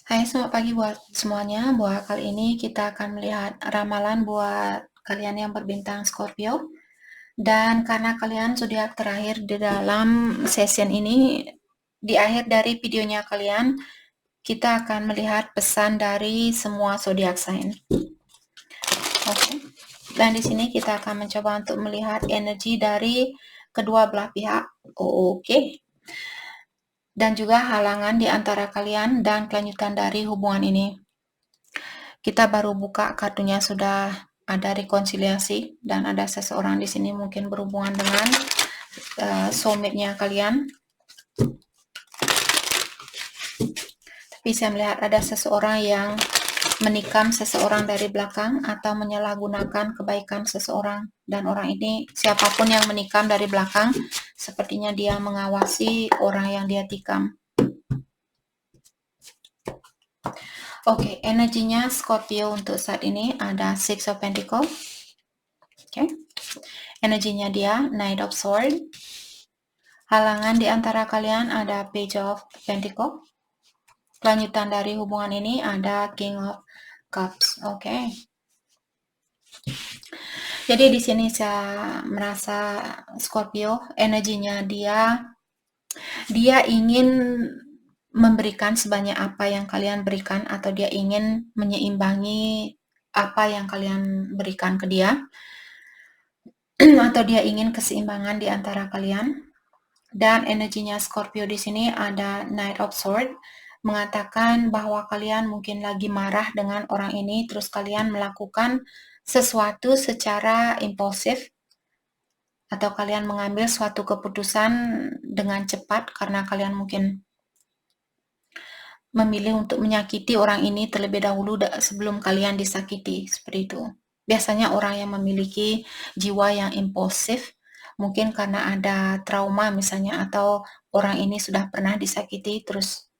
Hai, selamat pagi buat semuanya. Buat kali ini kita akan melihat ramalan buat kalian yang berbintang Scorpio. Dan karena kalian zodiak terakhir di dalam session ini, di akhir dari videonya kalian, kita akan melihat pesan dari semua zodiak sign. Oke. Dan di sini kita akan mencoba untuk melihat energi dari kedua belah pihak. Oke. Dan juga halangan di antara kalian dan kelanjutan dari hubungan ini. Kita baru buka kartunya sudah ada rekonsiliasi dan ada seseorang di sini mungkin berhubungan dengan soulmate-nya kalian. Tapi saya melihat ada seseorang yang menikam seseorang dari belakang atau menyalahgunakan kebaikan seseorang, dan orang ini siapapun yang menikam dari belakang sepertinya dia mengawasi orang yang dia tikam. Oke, energinya Scorpio untuk saat ini ada Six of Pentacles. Oke. Energinya dia Knight of Swords. Halangan di antara kalian ada Page of Pentacles. Kelanjutan dari hubungan ini ada King of Cups. Oke. Jadi di sini saya merasa Scorpio energinya dia ingin memberikan sebanyak apa yang kalian berikan, atau dia ingin menyeimbangi apa yang kalian berikan ke dia, atau dia ingin keseimbangan di antara kalian. Dan energinya Scorpio di sini ada Knight of Swords, mengatakan bahwa kalian mungkin lagi marah dengan orang ini, terus kalian melakukan sesuatu secara impulsif, atau kalian mengambil suatu keputusan dengan cepat karena kalian mungkin memilih untuk menyakiti orang ini terlebih dahulu sebelum kalian disakiti, seperti itu. Biasanya orang yang memiliki jiwa yang impulsif mungkin karena ada trauma misalnya, atau orang ini sudah pernah disakiti, terus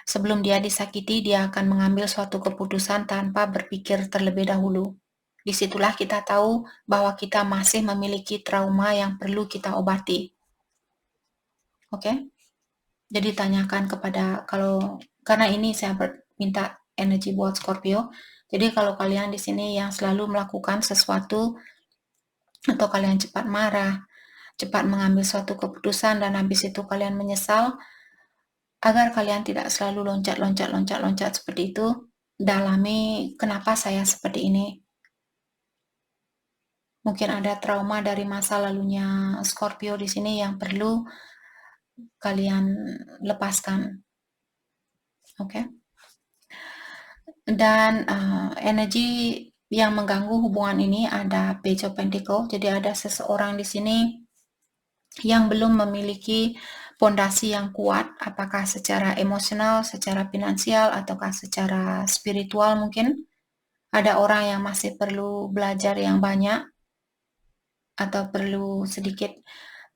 sebelum dia disakiti dia akan mengambil suatu keputusan tanpa berpikir terlebih dahulu. Disitulah kita tahu bahwa kita masih memiliki trauma yang perlu kita obati. Oke? Jadi tanyakan kepada, karena ini saya minta energi buat Scorpio. Jadi kalau kalian di sini yang selalu melakukan sesuatu, atau kalian cepat marah, cepat mengambil suatu keputusan dan habis itu kalian menyesal, agar kalian tidak selalu loncat seperti itu, dalami kenapa saya seperti ini. Mungkin ada trauma dari masa lalunya Scorpio di sini yang perlu kalian lepaskan. Oke? Dan energi yang mengganggu hubungan ini ada Page of Pentacles. Jadi ada seseorang di sini yang belum memiliki pondasi yang kuat, apakah secara emosional, secara finansial, ataukah secara spiritual mungkin. Ada orang yang masih perlu belajar yang banyak, atau perlu sedikit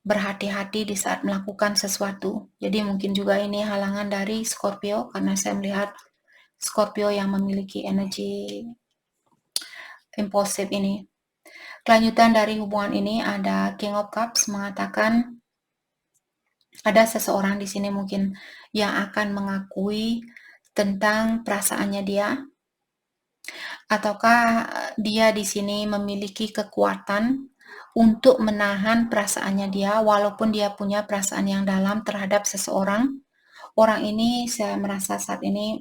berhati-hati di saat melakukan sesuatu. Jadi mungkin juga ini halangan dari Scorpio, karena saya melihat Scorpio yang memiliki energi impulsif ini. Kelanjutan dari hubungan ini ada King of Cups, mengatakan ada seseorang di sini mungkin yang akan mengakui tentang perasaannya dia, ataukah dia di sini memiliki kekuatan untuk menahan perasaannya dia, walaupun dia punya perasaan yang dalam terhadap seseorang. Orang ini saya merasa saat ini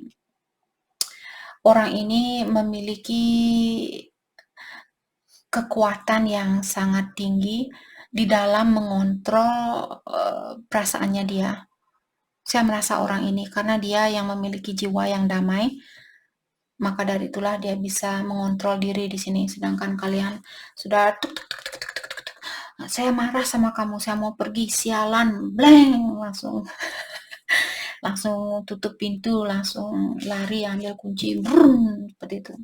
orang ini memiliki kekuatan yang sangat tinggi di dalam mengontrol perasaannya dia. Saya merasa orang ini karena dia yang memiliki jiwa yang damai, maka dari itulah dia bisa mengontrol diri di sini. Sedangkan kalian sudah saya marah sama kamu, saya mau pergi, sialan, blank, langsung tutup pintu, langsung lari, ambil kunci, brum, seperti itu.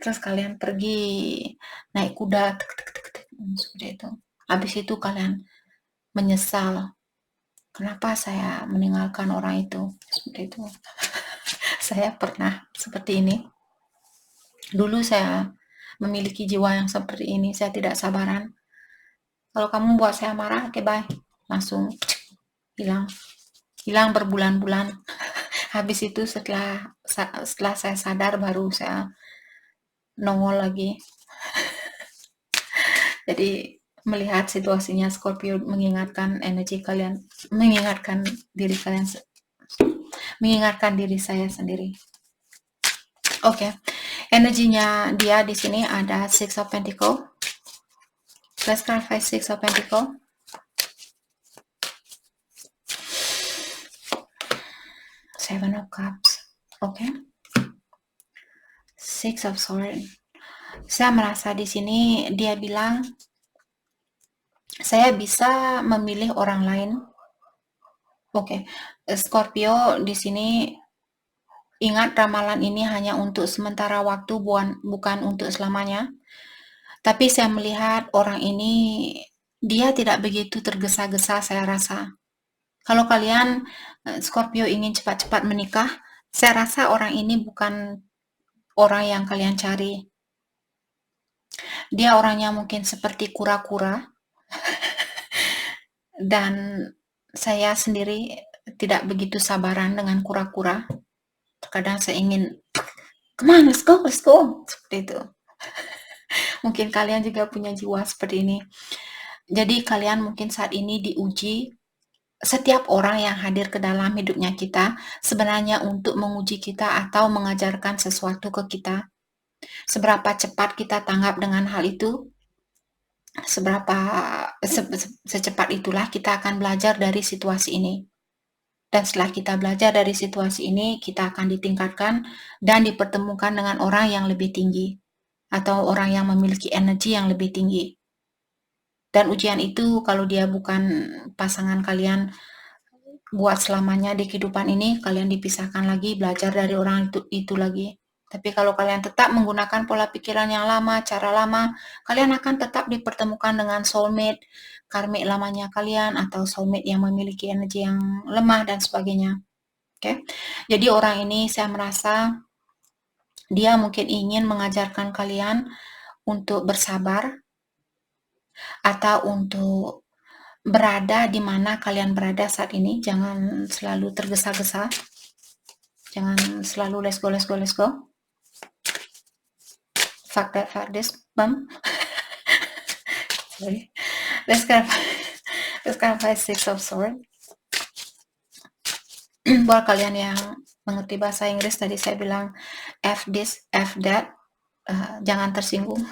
Terus kalian pergi naik kuda, seperti itu. Habis itu kalian menyesal, kenapa saya meninggalkan orang itu, seperti itu. Saya pernah seperti ini. Dulu saya memiliki jiwa yang seperti ini, saya tidak sabaran. Kalau kamu buat saya marah, oke, bye. Langsung hilang. hilang berbulan-bulan. Habis itu setelah saya sadar baru saya nongol lagi. Jadi melihat situasinya Scorpio mengingatkan energi kalian, mengingatkan diri saya sendiri. Oke. Energinya dia di sini ada Six of Pentacle. Let's clarify Six of Pentacle. Seven of Cups. Oke. Six of Swords. Saya merasa di sini dia bilang saya bisa memilih orang lain. Oke. Scorpio di sini ingat ramalan ini hanya untuk sementara waktu, bukan untuk selamanya. Tapi saya melihat orang ini dia tidak begitu tergesa-gesa, saya rasa. Kalau kalian Scorpio ingin cepat-cepat menikah, saya rasa orang ini bukan orang yang kalian cari. Dia orangnya mungkin seperti kura-kura. Dan saya sendiri tidak begitu sabaran dengan kura-kura. Terkadang saya ingin, come on, let's go, seperti itu. Mungkin kalian juga punya jiwa seperti ini. Jadi kalian mungkin saat ini diuji. Setiap orang yang hadir ke dalam hidupnya kita sebenarnya untuk menguji kita atau mengajarkan sesuatu ke kita. Seberapa cepat kita tanggap dengan hal itu, secepat itulah kita akan belajar dari situasi ini. Dan setelah kita belajar dari situasi ini, kita akan ditingkatkan dan dipertemukan dengan orang yang lebih tinggi atau orang yang memiliki energi yang lebih tinggi. Dan ujian itu kalau dia bukan pasangan kalian buat selamanya di kehidupan ini, kalian dipisahkan lagi, belajar dari orang itu lagi. Tapi kalau kalian tetap menggunakan pola pikiran yang lama, cara lama, kalian akan tetap dipertemukan dengan soulmate, karmik lamanya kalian, atau soulmate yang memiliki energi yang lemah, dan sebagainya. Oke? Jadi orang ini saya merasa dia mungkin ingin mengajarkan kalian untuk bersabar, atau untuk berada di mana kalian berada saat ini. Jangan selalu tergesa-gesa, jangan selalu let's go. Fuck this, bum. Sorry. Let's clarify Six of Swords. Buat kalian yang mengerti bahasa Inggris, tadi saya bilang F this, F that, jangan tersinggung.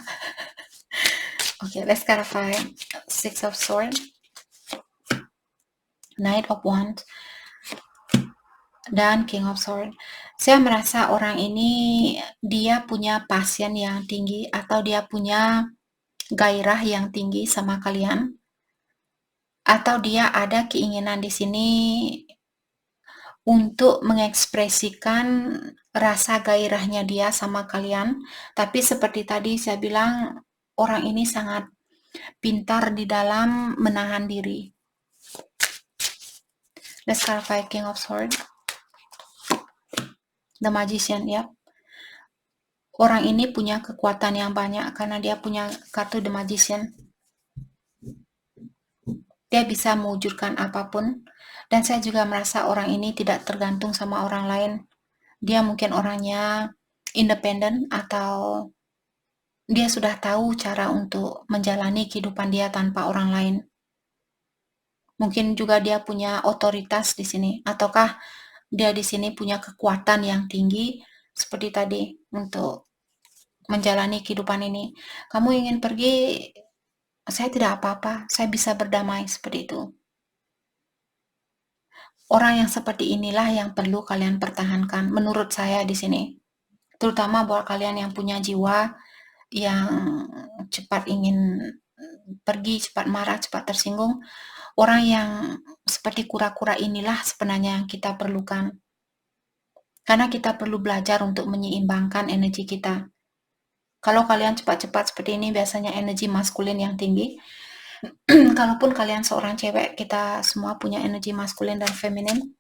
Okay, let's clarify Six of Swords, Knight of Wands, dan King of Swords. Saya merasa orang ini dia punya passion yang tinggi atau dia punya gairah yang tinggi sama kalian, atau dia ada keinginan di sini untuk mengekspresikan rasa gairahnya dia sama kalian. Tapi seperti tadi saya bilang, orang ini sangat pintar di dalam menahan diri. Let's clarify King of Swords, The Magician, ya. Orang ini punya kekuatan yang banyak karena dia punya kartu The Magician. Dia bisa mewujudkan apapun. Dan saya juga merasa orang ini tidak tergantung sama orang lain. Dia mungkin orangnya independen, atau dia sudah tahu cara untuk menjalani kehidupan dia tanpa orang lain. Mungkin juga dia punya otoritas di sini, ataukah dia di sini punya kekuatan yang tinggi seperti tadi untuk menjalani kehidupan ini. Kamu ingin pergi, saya tidak apa-apa, saya bisa berdamai, seperti itu. Orang yang seperti inilah yang perlu kalian pertahankan, menurut saya di sini. Terutama buat kalian yang punya jiwa yang cepat ingin pergi, cepat marah, cepat tersinggung. Orang yang seperti kura-kura inilah sebenarnya yang kita perlukan. Karena kita perlu belajar untuk menyeimbangkan energi kita. Kalau kalian cepat-cepat seperti ini, biasanya energi maskulin yang tinggi. Kalaupun kalian seorang cewek, kita semua punya energi maskulin dan feminin.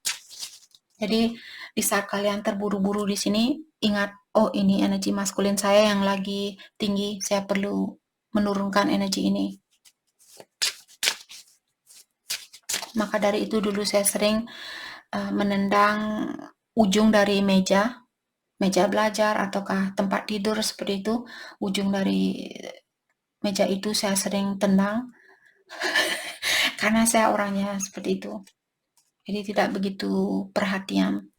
Jadi di saat kalian terburu-buru di sini, ingat, oh ini energi maskulin saya yang lagi tinggi, saya perlu menurunkan energi ini. Maka dari itu dulu saya sering menendang ujung dari meja belajar ataukah tempat tidur seperti itu, ujung dari meja itu saya sering tendang karena saya orangnya seperti itu. Jadi tidak begitu perhatian.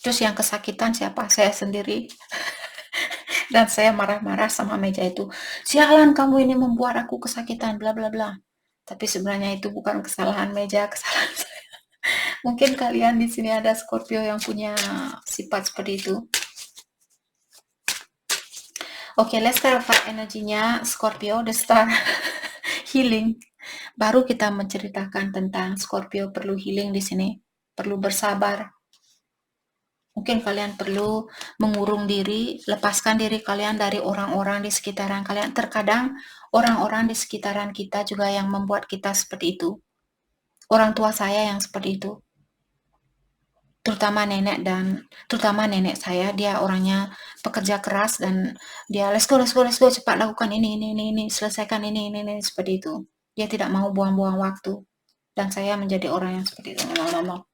Terus yang kesakitan siapa? Saya sendiri. Dan saya marah-marah sama meja itu. Sialan kamu ini membuat aku kesakitan, bla bla bla. Tapi sebenarnya itu bukan kesalahan meja, kesalahan saya. Mungkin kalian di sini ada Scorpio yang punya sifat seperti itu. Oke, let's clarify energinya Scorpio, the star healing. Baru kita menceritakan tentang Scorpio perlu healing di sini, perlu bersabar. Mungkin kalian perlu mengurung diri, lepaskan diri kalian dari orang-orang di sekitaran kalian. Terkadang orang-orang di sekitaran kita juga yang membuat kita seperti itu. Orang tua saya yang seperti itu. Terutama nenek saya, dia orangnya pekerja keras dan dia let's go cepat lakukan ini selesaikan ini seperti itu. Dia tidak mau buang-buang waktu dan saya menjadi orang yang seperti itu. No.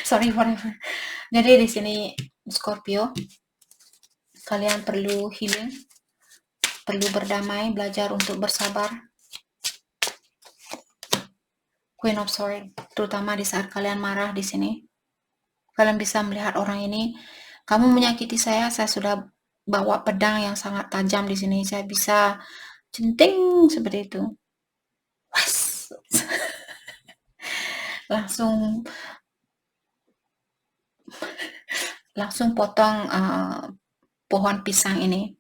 Sorry whatever. Jadi di sini Scorpio, kalian perlu healing, perlu berdamai, belajar untuk bersabar. Queen of Swords, terutama di saat kalian marah di sini. Kalian bisa melihat orang ini, kamu menyakiti saya sudah bawa pedang yang sangat tajam di sini. Saya bisa centing seperti itu. langsung potong pohon pisang ini.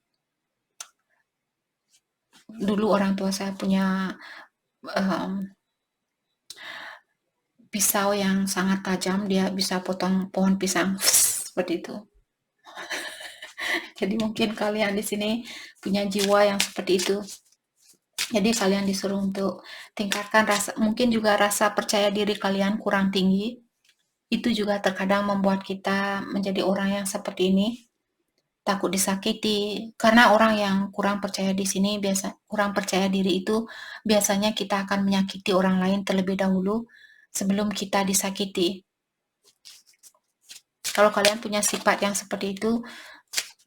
Dulu orang tua saya punya pisau yang sangat tajam, dia bisa potong pohon pisang seperti itu. Jadi mungkin kalian di sini punya jiwa yang seperti itu. Jadi kalian disuruh untuk tingkatkan mungkin juga rasa percaya diri kalian kurang tinggi. Itu juga terkadang membuat kita menjadi orang yang seperti ini, takut disakiti. Karena orang yang kurang percaya kurang percaya diri itu biasanya kita akan menyakiti orang lain terlebih dahulu sebelum kita disakiti. Kalau kalian punya sifat yang seperti itu,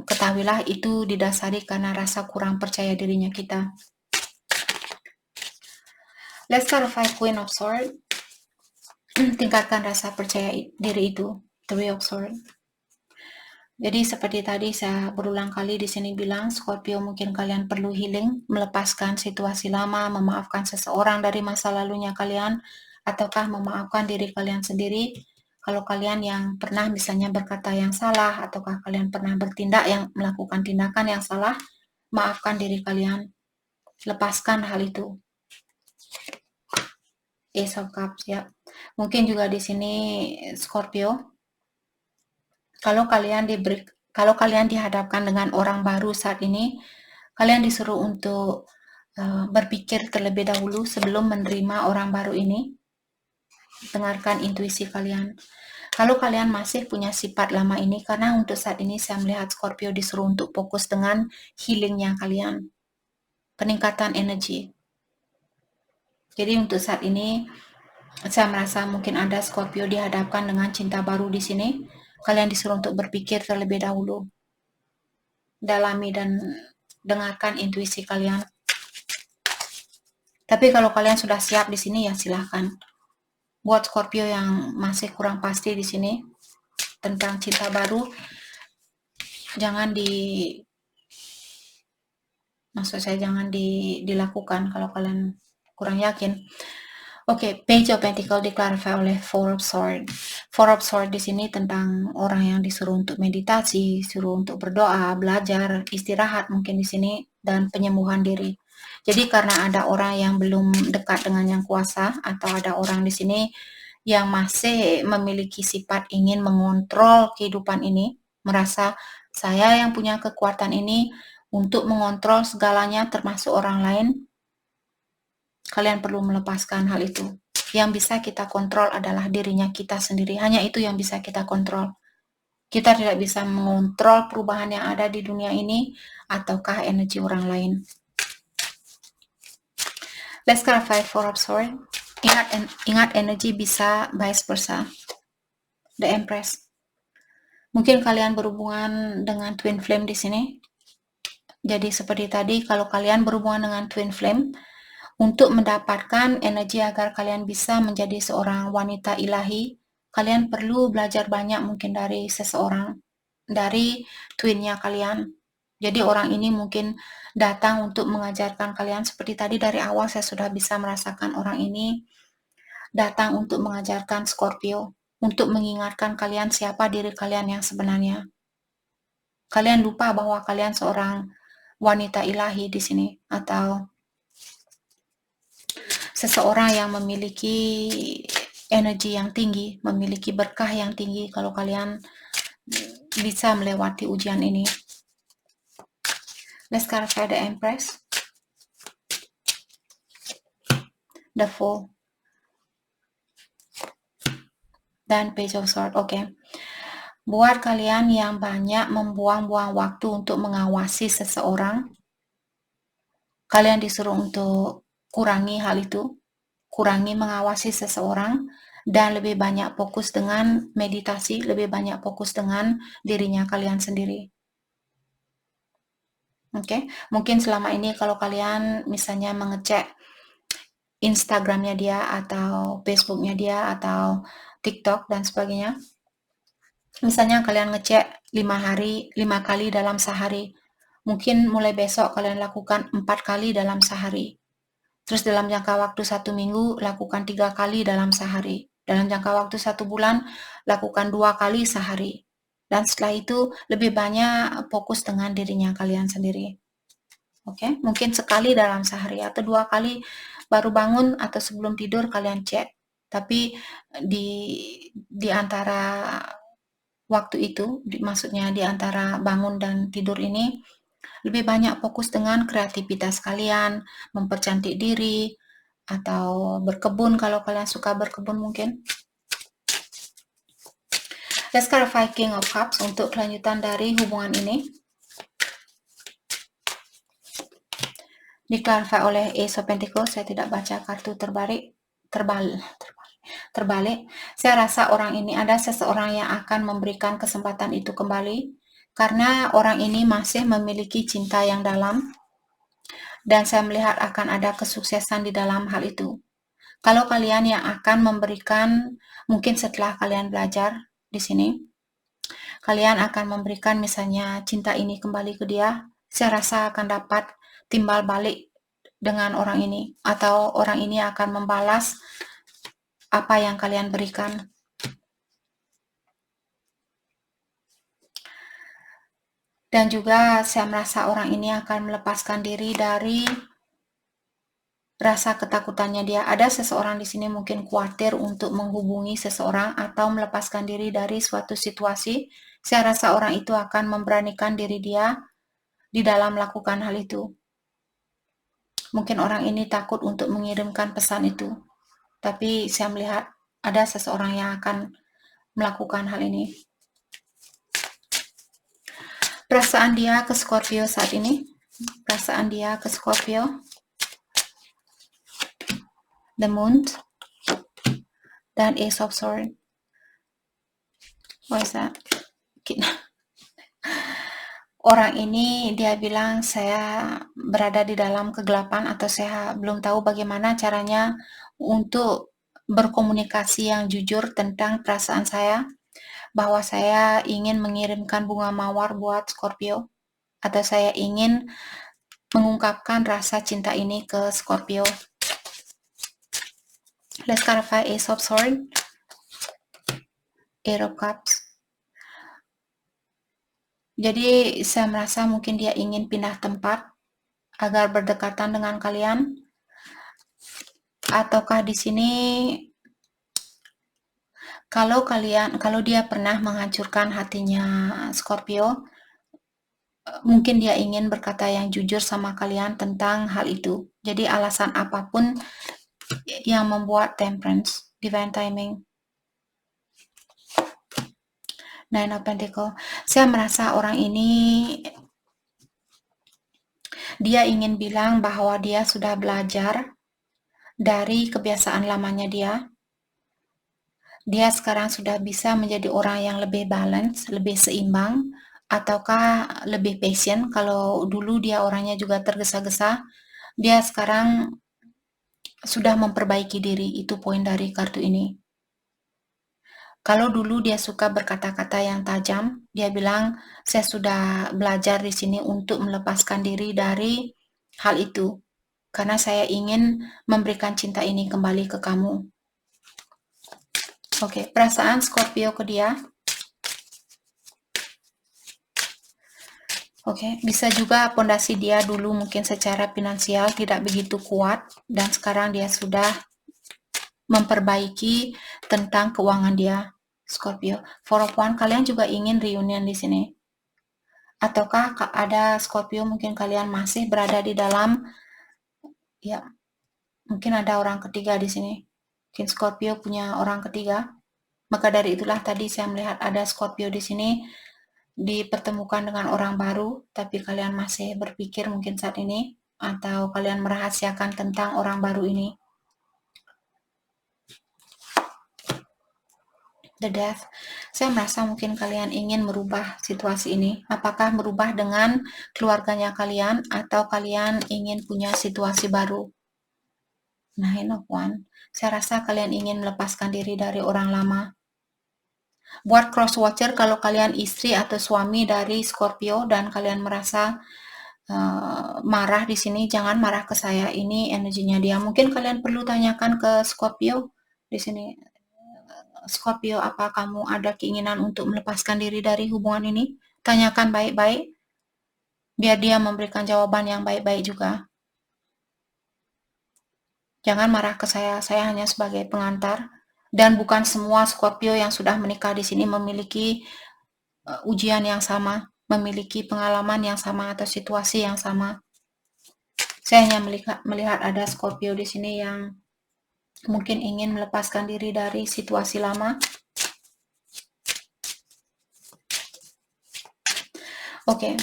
ketahuilah itu didasari karena rasa kurang percaya dirinya kita. Let's clarify Queen of Swords. Tingkatkan rasa percaya diri itu. Three of Swords. Jadi seperti tadi saya berulang kali di sini bilang, Scorpio mungkin kalian perlu healing, melepaskan situasi lama, memaafkan seseorang dari masa lalunya kalian, ataukah memaafkan diri kalian sendiri. Kalau kalian yang pernah misalnya berkata yang salah, ataukah kalian pernah melakukan tindakan yang salah, maafkan diri kalian, lepaskan hal itu. Ace of Cups, ya. Mungkin juga di sini Scorpio, kalau kalian dihadapkan dengan orang baru saat ini, kalian disuruh untuk berpikir terlebih dahulu sebelum menerima orang baru ini. Dengarkan intuisi kalian. Kalau kalian masih punya sifat lama ini, karena untuk saat ini saya melihat Scorpio disuruh untuk fokus dengan healingnya kalian, peningkatan energi. Jadi untuk saat ini saya merasa mungkin ada Scorpio dihadapkan dengan cinta baru di sini. Kalian disuruh untuk berpikir terlebih dahulu, dalami dan dengarkan intuisi kalian. Tapi kalau kalian sudah siap di sini ya silahkan. Buat Scorpio yang masih kurang pasti di sini tentang cinta baru, jangan dilakukan kalau kalian kurang yakin. Oke, Page of Pentacle diklarify oleh Four of Swords. Four of Swords di sini tentang orang yang disuruh untuk meditasi, suruh untuk berdoa, belajar, istirahat mungkin di sini, dan penyembuhan diri. Jadi karena ada orang yang belum dekat dengan yang kuasa, atau ada orang di sini yang masih memiliki sifat ingin mengontrol kehidupan ini, merasa saya yang punya kekuatan ini untuk mengontrol segalanya termasuk orang lain, kalian perlu melepaskan hal itu. Yang bisa kita kontrol adalah dirinya kita sendiri. Hanya itu yang bisa kita kontrol. Kita tidak bisa mengontrol perubahan yang ada di dunia ini ataukah energi orang lain. Let's clarify Four of Swords. Ingat energi bisa vice versa. The Empress. Mungkin kalian berhubungan dengan twin flame di sini. Jadi seperti tadi, kalau kalian berhubungan dengan twin flame, untuk mendapatkan energi agar kalian bisa menjadi seorang wanita ilahi, kalian perlu belajar banyak mungkin dari seseorang, dari twinnya kalian. Jadi orang ini mungkin datang untuk mengajarkan kalian, seperti tadi dari awal saya sudah bisa merasakan orang ini datang untuk mengajarkan Scorpio, untuk mengingatkan kalian siapa diri kalian yang sebenarnya. Kalian lupa bahwa kalian seorang wanita ilahi di sini, atau seseorang yang memiliki energi yang tinggi, memiliki berkah yang tinggi kalau kalian bisa melewati ujian ini. Let's clarify the Empress, the Fool, dan Page of Swords. Oke. Buat kalian yang banyak membuang-buang waktu untuk mengawasi seseorang, kalian disuruh untuk kurangi hal itu, kurangi mengawasi seseorang, dan lebih banyak fokus dengan meditasi, lebih banyak fokus dengan dirinya kalian sendiri. Oke, mungkin selama ini kalau kalian misalnya mengecek Instagramnya dia, atau Facebooknya dia, atau TikTok dan sebagainya, misalnya kalian ngecek 5 kali dalam sehari, mungkin mulai besok kalian lakukan 4 kali dalam sehari. Terus dalam jangka waktu 1 minggu, lakukan 3 kali dalam sehari. Dalam jangka waktu 1 bulan, lakukan 2 kali sehari. Dan setelah itu, lebih banyak fokus dengan dirinya kalian sendiri. Oke, mungkin sekali dalam sehari, atau 2 kali baru bangun atau sebelum tidur kalian cek. Tapi di antara waktu itu, maksudnya di antara bangun dan tidur ini, lebih banyak fokus dengan kreativitas kalian, mempercantik diri, atau berkebun kalau kalian suka berkebun mungkin. Let's clarify King of Cups untuk kelanjutan dari hubungan ini. Diklarify oleh Ace of Pentacles. Saya tidak baca kartu terbalik. Saya rasa orang ini, ada seseorang yang akan memberikan kesempatan itu kembali, karena orang ini masih memiliki cinta yang dalam, dan saya melihat akan ada kesuksesan di dalam hal itu. Kalau kalian yang akan memberikan, mungkin setelah kalian belajar di sini, kalian akan memberikan misalnya cinta ini kembali ke dia, saya rasa akan dapat timbal balik dengan orang ini, atau orang ini akan membalas apa yang kalian berikan. Dan juga saya merasa orang ini akan melepaskan diri dari rasa ketakutannya dia. Ada seseorang di sini mungkin khawatir untuk menghubungi seseorang atau melepaskan diri dari suatu situasi. Saya rasa orang itu akan memberanikan diri dia di dalam melakukan hal itu. Mungkin orang ini takut untuk mengirimkan pesan itu, tapi saya melihat ada seseorang yang akan melakukan hal ini. Perasaan dia ke Scorpio saat ini, perasaan dia ke Scorpio, the Moon, dan Ace of Swords. What is that? Orang ini dia bilang, saya berada di dalam kegelapan, atau saya belum tahu bagaimana caranya untuk berkomunikasi yang jujur tentang perasaan saya, bahwa saya ingin mengirimkan bunga mawar buat Scorpio, atau saya ingin mengungkapkan rasa cinta ini ke Scorpio. Let's clarify Ace of Swords, Eight of Cups. Jadi saya merasa mungkin dia ingin pindah tempat agar berdekatan dengan kalian, ataukah di sini kalau dia pernah menghancurkan hatinya Scorpio, mungkin dia ingin berkata yang jujur sama kalian tentang hal itu. Jadi alasan apapun yang membuat Temperance, Divine Timing, Nine of Pentacles. Saya merasa orang ini dia ingin bilang bahwa dia sudah belajar dari kebiasaan lamanya dia sekarang sudah bisa menjadi orang yang lebih balance, lebih seimbang, ataukah lebih patient. Kalau dulu dia orangnya juga tergesa-gesa, dia sekarang sudah memperbaiki diri. Itu poin dari kartu ini. Kalau dulu dia suka berkata-kata yang tajam, dia bilang, saya sudah belajar di sini untuk melepaskan diri dari hal itu. Karena saya ingin memberikan cinta ini kembali ke kamu. Oke, perasaan Scorpio ke dia. Oke, bisa juga pondasi dia dulu mungkin secara finansial tidak begitu kuat dan sekarang dia sudah memperbaiki tentang keuangan dia. Scorpio, Four of Wands, kalian juga ingin reunion di sini. Ataukah ada Scorpio mungkin kalian masih berada di dalam, ya mungkin ada orang ketiga di sini. Mungkin Scorpio punya orang ketiga. Maka dari itulah tadi saya melihat ada Scorpio di sini dipertemukan dengan orang baru, tapi kalian masih berpikir mungkin saat ini, atau kalian merahasiakan tentang orang baru ini. The Death. Saya merasa mungkin kalian ingin merubah situasi ini. Apakah merubah dengan keluarganya kalian, atau kalian ingin punya situasi baru? Nine of Wands. Saya rasa kalian ingin melepaskan diri dari orang lama. Buat cross watcher, kalau kalian istri atau suami dari Scorpio dan kalian merasa marah di sini, jangan marah ke saya. Ini energinya dia. Mungkin kalian perlu tanyakan ke Scorpio di sini. Scorpio, apa kamu ada keinginan untuk melepaskan diri dari hubungan ini? Tanyakan baik-baik, biar dia memberikan jawaban yang baik-baik juga. Jangan marah ke saya hanya sebagai pengantar. Dan bukan semua Scorpio yang sudah menikah di sini memiliki ujian yang sama, memiliki pengalaman yang sama atau situasi yang sama. Saya hanya melihat ada Scorpio di sini yang mungkin ingin melepaskan diri dari situasi lama. Oke,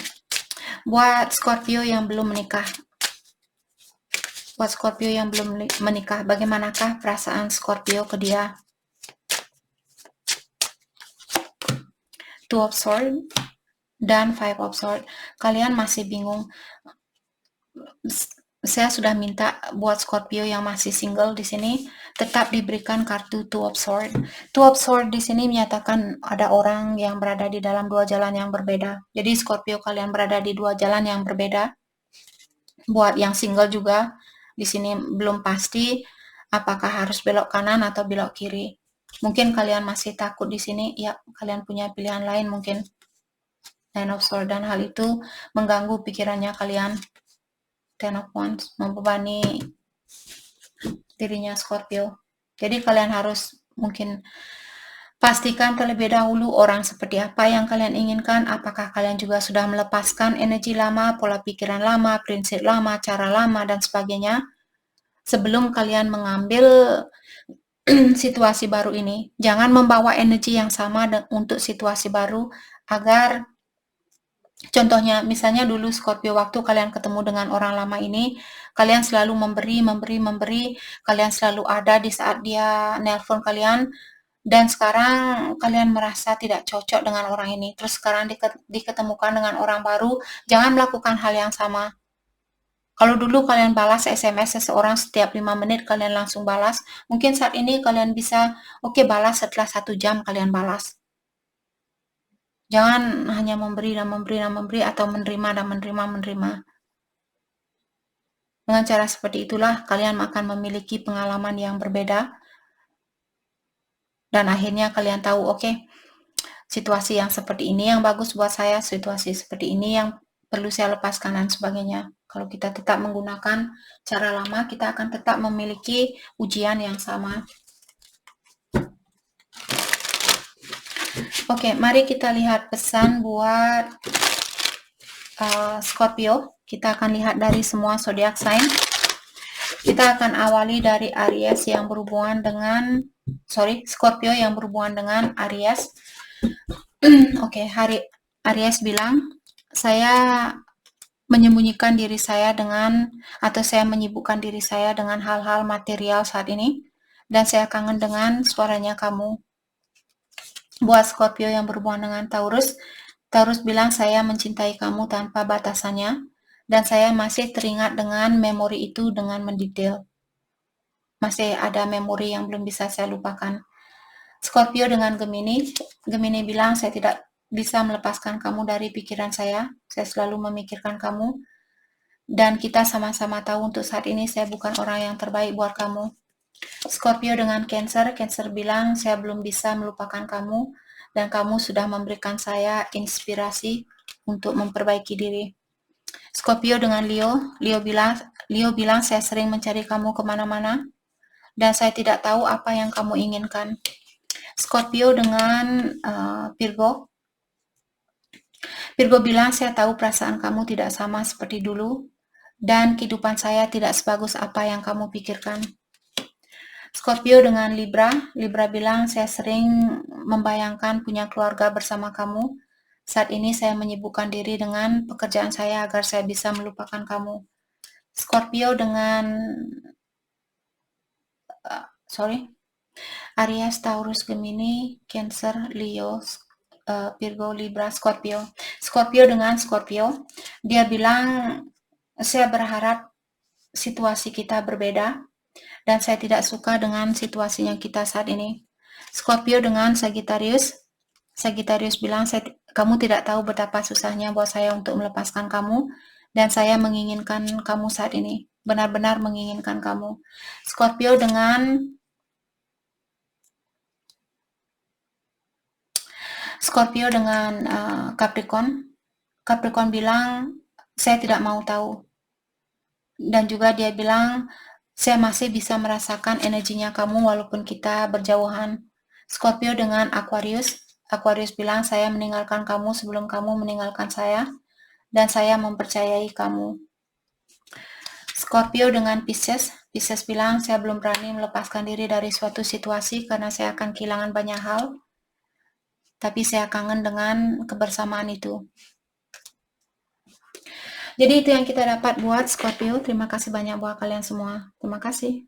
buat Scorpio yang belum menikah, bagaimanakah perasaan Scorpio ke dia? Two of Swords dan Five of Swords. Kalian masih bingung. Saya sudah minta buat Scorpio yang masih single di sini tetap diberikan kartu Two of Swords. Two of Swords di sini menyatakan ada orang yang berada di dalam dua jalan yang berbeda. Jadi Scorpio kalian berada di dua jalan yang berbeda. Buat yang single juga di sini belum pasti apakah harus belok kanan atau belok kiri. Mungkin kalian masih takut di sini, ya kalian punya pilihan lain mungkin. Nine of Swords, dan hal itu mengganggu pikirannya kalian. Ten of Wands, membebani dirinya Scorpio. Jadi kalian harus mungkin pastikan terlebih dahulu orang seperti apa yang kalian inginkan. Apakah kalian juga sudah melepaskan energi lama, pola pikiran lama, prinsip lama, cara lama, dan sebagainya. Sebelum kalian mengambil situasi baru ini, jangan membawa energi yang sama untuk situasi baru, agar contohnya, misalnya dulu Scorpio waktu kalian ketemu dengan orang lama ini, kalian selalu memberi, kalian selalu ada di saat dia nelpon kalian, dan sekarang kalian merasa tidak cocok dengan orang ini, terus sekarang diketemukan dengan orang baru, jangan melakukan hal yang sama. Kalau dulu kalian balas SMS seseorang setiap 5 menit, kalian langsung balas, mungkin saat ini kalian bisa, oke, balas setelah 1 jam kalian balas. Jangan hanya memberi dan memberi atau menerima dan menerima. Dengan cara seperti itulah kalian akan memiliki pengalaman yang berbeda. Dan akhirnya kalian tahu, oke, situasi yang seperti ini yang bagus buat saya, situasi seperti ini yang perlu saya lepaskan dan sebagainya. Kalau kita tetap menggunakan cara lama, kita akan tetap memiliki ujian yang sama. Oke, mari kita lihat pesan buat Scorpio. Kita akan lihat dari semua zodiac sign. Kita akan awali dari Aries yang berhubungan dengan Scorpio yang berhubungan dengan Aries. Oke, Aries bilang, saya menyembunyikan diri saya atau saya menyibukkan diri saya dengan hal-hal material saat ini, dan saya kangen dengan suaranya kamu. Buat Scorpio yang berhubungan dengan Taurus, Taurus bilang saya mencintai kamu tanpa batasannya, dan saya masih teringat dengan memori itu dengan mendetail. Masih ada memori yang belum bisa saya lupakan. Scorpio dengan Gemini, Gemini bilang saya tidak bisa melepaskan kamu dari pikiran saya selalu memikirkan kamu, dan kita sama-sama tahu untuk saat ini saya bukan orang yang terbaik buat kamu. Scorpio dengan Cancer, Cancer bilang saya belum bisa melupakan kamu, dan kamu sudah memberikan saya inspirasi untuk memperbaiki diri. Scorpio dengan Leo, Leo bilang saya sering mencari kamu kemana-mana, dan saya tidak tahu apa yang kamu inginkan. Scorpio dengan Virgo, Virgo bilang saya tahu perasaan kamu tidak sama seperti dulu, dan kehidupan saya tidak sebagus apa yang kamu pikirkan. Scorpio dengan Libra, Libra bilang saya sering membayangkan punya keluarga bersama kamu. Saat ini saya menyibukkan diri dengan pekerjaan saya agar saya bisa melupakan kamu. Scorpio dengan Aries, Taurus, Gemini, Cancer, Leo, Virgo, Libra, Scorpio. Scorpio dengan Scorpio, dia bilang saya berharap situasi kita berbeda, dan saya tidak suka dengan situasinya kita saat ini. Scorpio dengan Sagittarius, Sagittarius bilang kamu tidak tahu betapa susahnya buat saya untuk melepaskan kamu, dan saya menginginkan kamu saat ini, benar-benar menginginkan kamu. Scorpio dengan Capricorn, Capricorn bilang saya tidak mau tahu, dan juga dia bilang saya masih bisa merasakan energinya kamu walaupun kita berjauhan. Scorpio dengan Aquarius, Aquarius bilang saya meninggalkan kamu sebelum kamu meninggalkan saya, dan saya mempercayai kamu. Scorpio dengan Pisces, Pisces bilang saya belum berani melepaskan diri dari suatu situasi karena saya akan kehilangan banyak hal, tapi saya kangen dengan kebersamaan itu. Jadi itu yang kita dapat buat Scorpio. Terima kasih banyak buat kalian semua. Terima kasih.